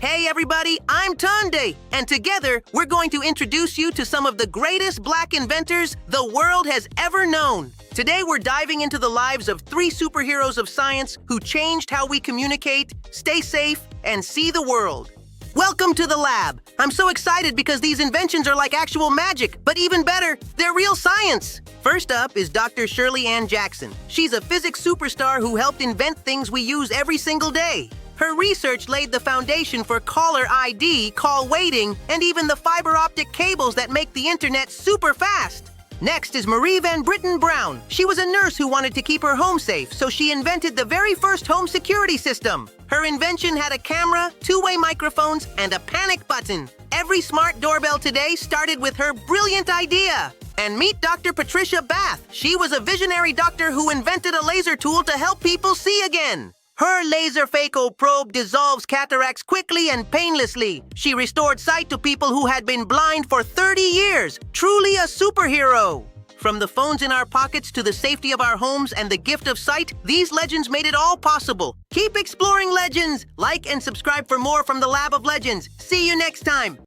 Hey everybody, I'm Tunde, and together we're going to introduce you to some of the greatest black inventors the world has ever known. Today we're diving into the lives of 3 superheroes of science who changed how we communicate, stay safe, and see the world. Welcome to the lab. I'm so excited because these inventions are like actual magic, but even better, they're real science. First up is Dr. Shirley Ann Jackson. She's a physics superstar who helped invent things we use every single day. Her research laid the foundation for caller ID, call waiting, and even the fiber optic cables that make the internet super fast. Next is Marie Van Britten Brown. She was a nurse who wanted to keep her home safe, so she invented the very first home security system. Her invention had a camera, 2-way microphones, and a panic button. Every smart doorbell today started with her brilliant idea. And meet Dr. Patricia Bath. She was a visionary doctor who invented a laser tool to help people see again. Her laser phaco probe dissolves cataracts quickly and painlessly. She restored sight to people who had been blind for 30 years. Truly a superhero. From the phones in our pockets to the safety of our homes and the gift of sight, these legends made it all possible. Keep exploring legends. Like and subscribe for more from the Lab of Legends. See you next time.